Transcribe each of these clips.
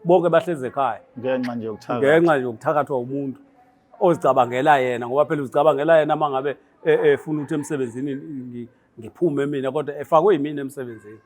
bonke bahleze ekhaya ngenxa nje yokuthakatha. ngenxa nje yokuthakathwa umuntu ozicabangela yena ngoba phela uzicabangela yena mangabe efuna ukuthi emsebenzini ngiphume mina kodwa efakwe yimina emsebenzini.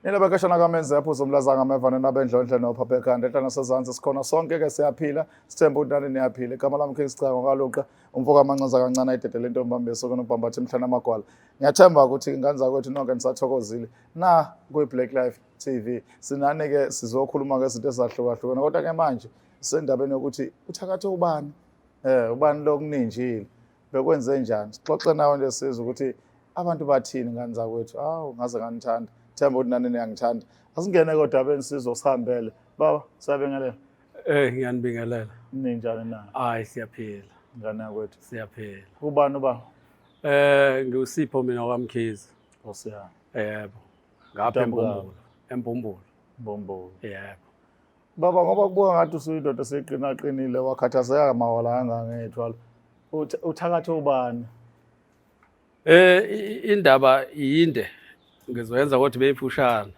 Nina bakashana kamenze yaphuza umlazanga amevana nabendlondle nophaphe ekhanda ehlana sezansi sikhona sonke ke siyaphila sithemba ukuthi nani niyaphila igama lami King Sichango kaluqa umfoka amancaza kancane ayidedele into ombambeso kono ubhambathe emhlana amagwala ngiyathemba ukuthi ingane zakwethu nonke nisathokozile na kuyi Black Life TV sinane ke sizokhuluma ngezinto ezahlukahlukene kodwa ke manje sendabeni yokuthi uthakathe ubani ubani lokuninjile bekwenze njani sixoxe nawe nje sizwe ukuthi abantu bathini ingane zakwethu ngaze nganithanda themba ukuthi nani niyangithanda asingene kodwa benisizo sihambele baba siyabengelela Ngiyanibingelela ninjani na hayi siyaphila ngane yakwethu siyaphila ubani uba ngiusipho mina kwaMkhize osiyana yebo ngapha eMbombulo yebo baba ngoba kubuka ngathi usuyindoda seqinaqinile wakhathazeka mawala angangethwala uthakathe ubani indaba yinde ngizoyenza ukuthi beyifushana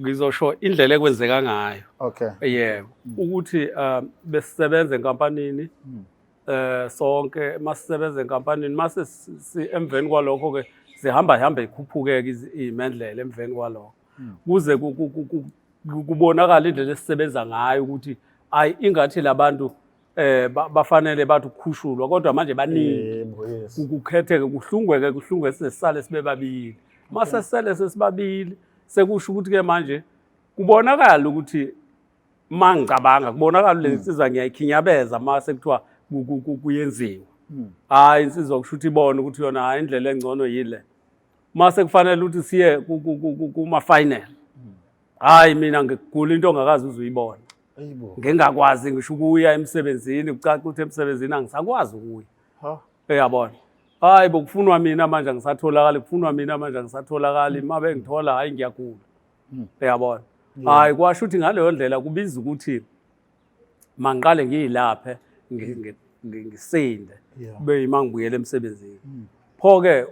ngizosho indlela ekwenzeka ngayo okay yebo ukuthi besisebenza enkampanini sonke masisebenza enkampanini mase emveni kwalokho ke sihamba ikhuphuke izimendlela emveni kwalokho kuze kubonakala indlela esisebenza ngayo ukuthi ayi ingathi labantu bafanele bathi ukukhushulwa kodwa manje baningi ukukhetheke kuhlungwe sesisale sibe babili mase sisale sesibabili sekusho ukuthi ke manje kubonakala ukuthi mangicabanga kubonakala lensizwa ngiyayikhinyabeza mase kuthiwa kuyenziwa hayi insizwa kusho ukuthi ibone ukuthi yona hayi indlela engcono yile mase kufanele ukuthi siye kuma final hayi mina ngigula into ongakazi uzuyibona ngengakwazi ngisho ukuya emsebenzini kucaca ukuthi emsebenzini angisakwazi ukuya uyabona hayi bokufunwa mina manje angisatholakala kufunwa mina manje angisatholakala mabe ngithola hayi ngiyagula uyabona hayi kwasho ukuthi ngaleyo ndlela kubiza ukuthi mangiqale ngiyilaphe ngisinde kube imangibuyela emsebenzini pho ke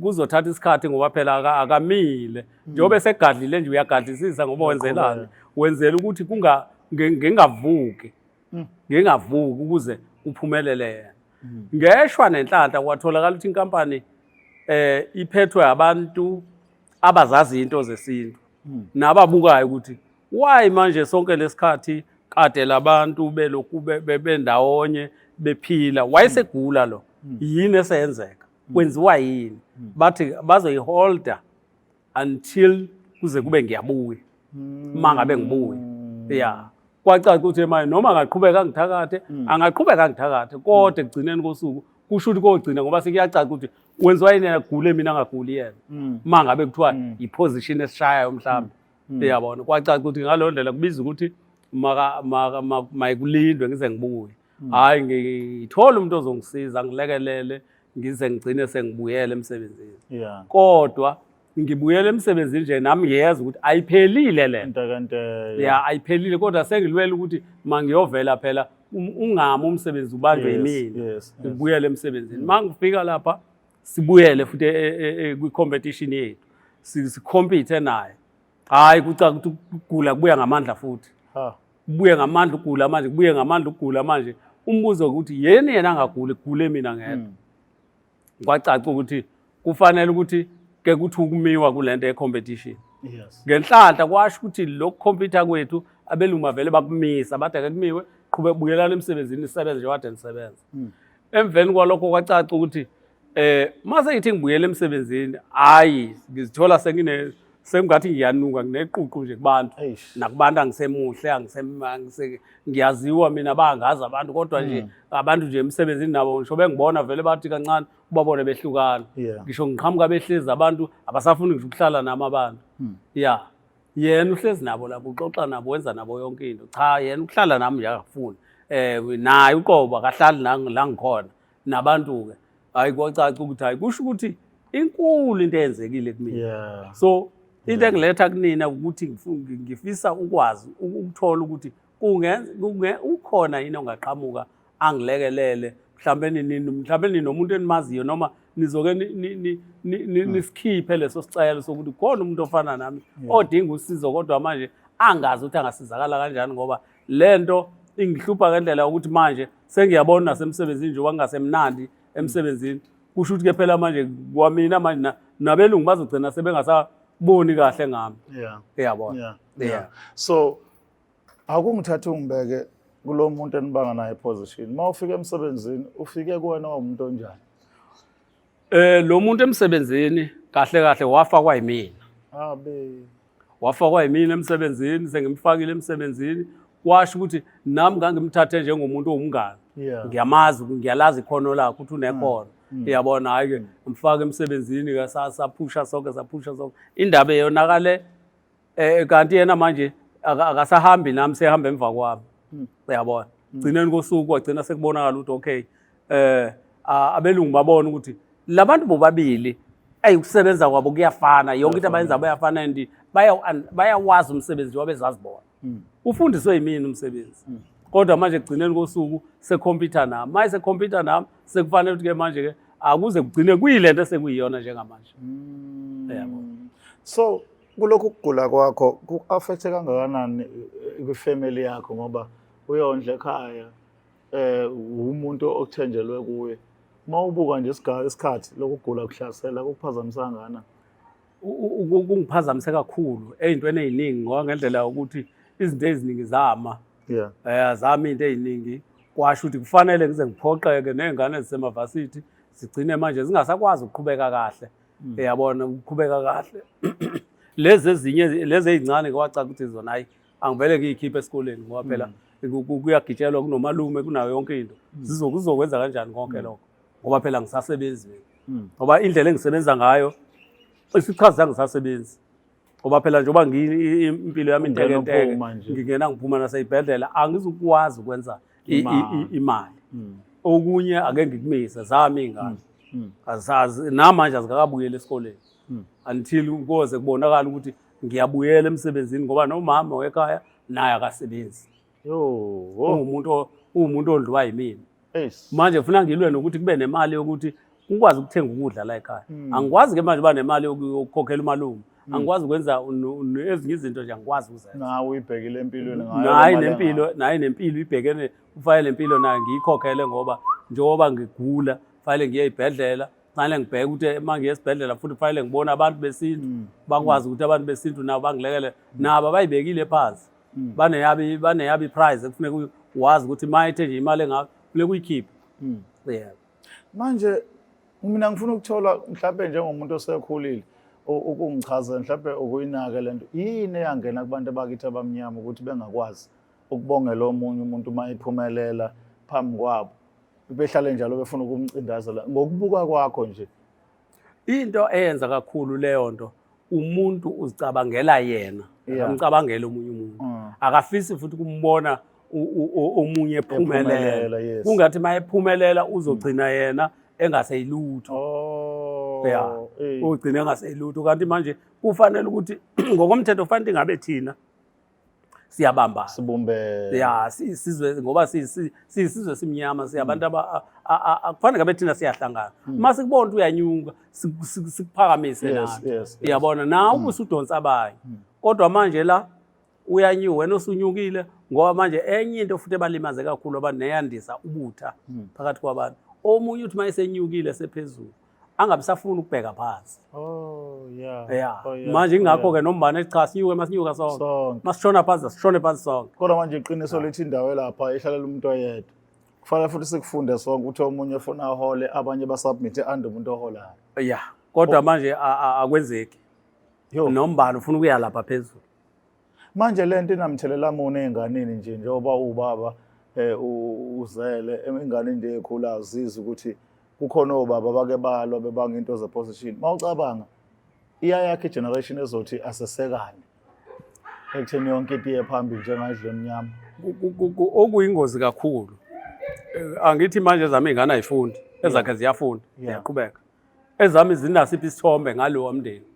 kuzothatha isikhathi ngoba phela akamile njengoba segadlile nje uyagadlisisa ngoba wenzelani wenzela ukuthi ngingavuki ukuze uphumelele yena ngeshwa nenhlanhla kwatholakala ukuthi inkampani iphethwe abantu abazazi into zesintu nababukayo ukuthi why manje sonke lesikhathi kade labantu belokhu bendawonye bephila wayesegula lo yini esenzeka kwenziwa yini bathi bazoyiholda until kuze kube ngiyabuya mangabe ngibuya yeah kwacaca ukuthi manje noma angaqhubeka angithakathe angaqhubeka angithakathe kodwa ekugcineni kosuku kusho ukuthi kogcina ngoba sekuyacaca ukuthi wenziwa yini agule mina angaguli yena mangabe kuthiwa iposition esishayayo mhlawumbe uyabona kwacaca ukuthi ngalo ndlela kubiza ukuthi mayikulindwe ngize ngibuye hayi ngithola umuntu ozongisiza ngilekelele ngize ngigcine sengibuyela emsebenzini kodwa ngibuyela emsebenzini nje nami ngiyeza ukuthi ayiphelile le nto ya ayiphelile kodwa sengilwela ukuthi mangiyovela phela ungami umsebenzi ubanjwe yimina ngibuyele emsebenzini mangifika lapha sibuyele futhi kwi competition yethu sicompete naye hayi kucaca ukuthi ukugula kubuya ngamandla futhi kubuye ngamandla ukugula manje kubuye ngamandla ukugula manje umbuzo ukuthi yena angaguli kugule mina ngedwa kwacaca ukuthi kufanele ukuthi ke kuthi ukumiwa kulento yecompetition ngenhlanhla kwasho ukuthi lokho computer kwethu abelungu vele bakumisa bathi ake kumiwe qhubeka buyelana emsebenzini isebenze nje wade nisebenza emveni kwalokho kwacaca ukuthi mase ngithi ngibuyele emsebenzini hayi ngizithola sengathi ngiyanuka ngineququ nje kubantu nakubantu angisemuhle ngiyaziwa mina bangazi abantu kodwa nje abantu nje emsebenzini nabo ngisho bengibona vele bathi kancane ubabone behlukana ngisho ngiqhamuka behlezi abantu abasafuni ngisho ukuhlala nami abantu yena uhlezi nabo lapho uxoxa nabo wenza nabo yonke into cha yena ukuhlala nami nje akafuni naye uqobo akahlali la ngikhona nabantu ke hayi kwacaca ukuthi hayi kusho ukuthi inkulu into eyenzekile kumina so into engiletha kunina ukuthi ngifisa ukwazi ukuthola ukuthi ukhona yini ongaqhamuka angilekelele mhlawumbe nomuntu enimaziyo noma nizoke nisikhiphe leso sicelo sokuthi khona umuntu ofana nami odinga usizo kodwa manje angazi ukuthi angasizakala kanjani ngoba lento ingihlupha ngendlela ukuthi manje sengiyabona nasemsebenzini nje wangasemnandi emsebenzini kusho ukuthi ke phela manje kwamina manje nabelungu bazogcina sebengasaboni kahle ngami uyabona so akungithatha ungibeke kulo muntu enibanga naye position mawufika emsebenzini ufike kuwena umuntu onjani lo muntu emsebenzini kahle wafakwa yimina wafakwa yimina emsebenzini sengimfakile emsebenzini kwasho ukuthi nami ngangimthathe njengomuntu owumngane ngiyamazi ngiyalazi ikhono lakhe ukuthi unekhono uyabona hayi ke mfaka emsebenzini saphusha sonke indaba eyonakale kanti yena manje akasahambi nami sehamba emva kwami uyabona gcineni kosuku wagcina sekubonakala ukuthi okay abelungu babona ukuthi labantu bobabili ukusebenza kwabo kuyafana yonke into abayenza bayafana and bayawazi umsebenzi wabezazibona ufundiswe yimini umsebenzi kodwa manje gcineni kosuku sekhompyutha nami maye sekhompyutha nami sekufanele ukuthi ke manje ke akuze kugcine kuyilento esekuyiyona njengamanje uyabona so kulokhu kugula kwakho ku-affecte kangakanani kwifamily yakho ngoba uyondla ekhaya umuntu okuthenjelwe kuye mawubuka nje isikhathi lokugula kuhlasela kukuphazamisa ngana kungiphazamise kakhulu ezintweni eziningi ngoba ngendlela ukuthi izinto eziningi zama zami into eziningi kwasho ukuthi kufanele ngize ngiphoqeke nezingane ezisemavasithi sigcine manje zingasakwazi ukuqhubeka kahle uyabona ukuqhubeka kahle lezi ezincane kwacaca ukuthi zona hayi angivele ngiyikhiphe esikoleni ngoba phela kuyagitshelwa kunomalume kunayo yonke into kuzokwenza kanjani konke lokho ngoba phela ngisasebenzi ngoba indlela engisebenza ngayo isichaza ngisasebenzi ngoba phela njengoba impilo yami inteke ngingena ngiphuma naseyibhedlela angizukwazi ukwenza imali okunye ake ngikumise zami ingane azazi namanje azikakabuyela esikoleni until kuze kubonakala ukuthi ngiyabuyela emsebenzini ngoba nomama wekhaya naye akasebenzi umuntu ondliwa yimina manje ufuna ngilwe nokuthi kube nemali yokuthi ukwazi ukuthenga ukudla la ekhaya angikwazi ke manje uba nemali yokukhokhela umalume angikwazi ukwenza ezinye izinto nje angikwazi ukuzenza nawe uyibhekile empilweni naye nempilo ibhekene kufanele impilo nayo ngiyikhokhele ngoba njengoba ngigula kufanele ngiye ey'bhedlela kufanele ngibheke ukuthi uma ngiye esibhedlela futhi kufanele ngibone abantu besintu bakwazi ukuthi abantu besintu nabo bangilekele nabo bayibekile phansi baneyabo iprize ekufuneka wazi ukuthi uma ethe nje imali engako kufuneka uyikhiphe manje mina ngifuna ukuthola mhlawumbe njengomuntu osekhulile ukungichazela mhlawumbe ukuyinaka lento yini eyangena kubantu abakithi abamnyama ukuthi bengakwazi ukubongela omunye umuntu uma iphumelela phambi kwabo behlale njalo befuna ukumcindazela ngokubuka kwakho nje into eyenza kakhulu leyo nto umuntu uzicabangela yena umcabangela omunye umuntu akafisi futhi kumbona omunye ephumelela kungathi maye ephumelela uzogcina yena engaseyilutho ugcina engaseyilutho kanti manje kufanele ukuthi ngokomthetho fanele ingabe thina siyabamba sibumbene sizwe ngoba sisizwe simnyama siyabantu akufanele ngabe thina siyahlangana uma sikubona ukuthi uyanyuka sikuphakamise nathi uyabona nawe ubusudonsa abanye kodwa manje la uyanyuka wena usunyukile ngoba manje enye into futhi ebalimaze kakhulu abantu neyandisa ubutha phakathi kwabantu omunye uthi mayesenyukile sephezulu angabisafuna ukubheka phansi manje ingakho ke nombane cha sinyuke masinyuka sonke masishona phansi sishone phansi sonke kodwa manje iqiniso lithi indawo lapha ihlalela umuntu oyedwa kufanele futhi sikufunde sonke ukuthi omunye ufuna ahole abanye basubmit and umuntu oholayo kodwa manje akwenzeki nombane ufuna ukuya lapha phezulu manje lento inamthelela muni enganeni nje njengoba ubaba uzele ingane into ekhula azizi ukuthi kukhona obaba bake balwa bebanga into zeposition mawucabanga iyayakhe generation ezothi asesekane ekutheni yonke into iyephambili njengadle emnyama okuyingozi kakhulu angithi manje zami ingane ayifundi ezakhe ziyafunda ziyaqhubeka ezami zinasiphi isithombe ngalowo mndeni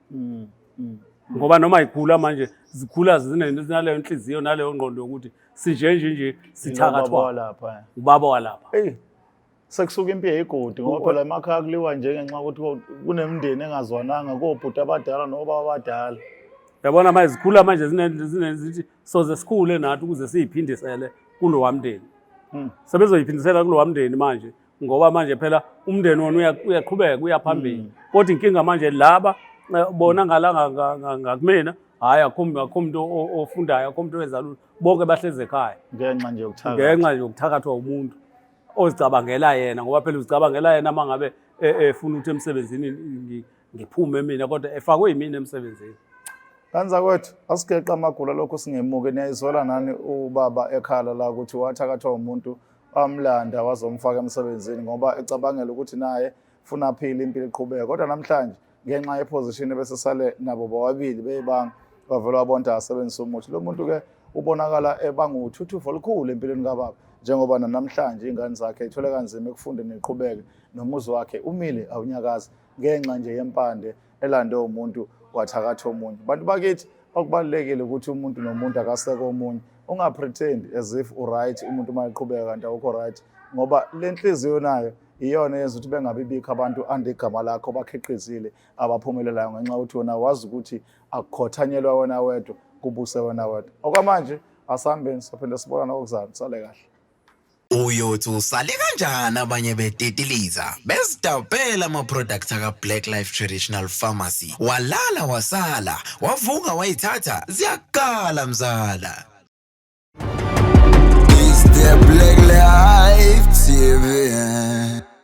ngoba noma ikhula manje zikhula zinaleyo nhliziyo naleyo ngqondo yokuthi nje sithakathwa lapha ubaba walapha. hey sekusuka impi yegodi ngoba phela emakhaya kuliwa nje ngenxa ukuthi kunemndeni engazwananga kobhuti abadala nobaba abadala. Yabona manje zikhula manje zithi soze sikhule nathi ukuze siyiphindisele kulo wamndeni. Sebezoyiphindisela kulo wamndeni manje ngoba manje phela umndeni wona uyaqhubeka uyaphambili. Kodwa inkinga manje laba bona ngalanga ngakumina hayi akho umuntu ofundayo akho umuntu owenza lutho bonke bahleze ekhaya ngenxa nje yokuthakathwa umuntu ozicabangela yena ngoba phela uzicabangela yena mangabe efuna ukuthi emsebenzini ngiphume mina kodwa efakwe yimina emsebenzini. Kanza kwethu asigeqa amagula lokho singemuke niyayizola nani ubaba ekhala la ukuthi wathakathwa umuntu amlanda wazomfaka emsebenzini ngoba ecabangela ukuthi naye ufuna aphile impilo iqhubeka kodwa namhlanje ngenxa yeposition bese sale nabo bobabili beyibanga bavela wabonta asebenzisa umuthi lo muntu ke ubonakala ebanga uthuthuva olukhulu empilweni kababa njengoba namhlanje ingane zakhe ithole kanzima ekufundeni neqhubeke nomuzi wakhe umile awunyakaza ngenxa nje yempande elande umuntu wathakatha omunye. Bantu bakithi okubalekile ukuthi umuntu nomuntu akaseke omunye ungapretend as if right umuntu mayiqhubeka kanti awukho right ngoba lenhliziyo nayo iyona yenza ukuthi bengabibikho abantu andigama lakho bakhiqizile abaphumelelayo ngenxa ukuthi wona wazi ukuthi akukhothanyelwa wena wedwa kubuse wena wedwa. Okwamanje asihambeni sophinde sibona okuzayo sale kahle. Uyothi usale kanjani abanye betetiliza bezidabela ama-products aka-Black Life Traditional Pharmacy walala wasala wavuka wayithatha ziyakala mzala. It's the Black Life TV.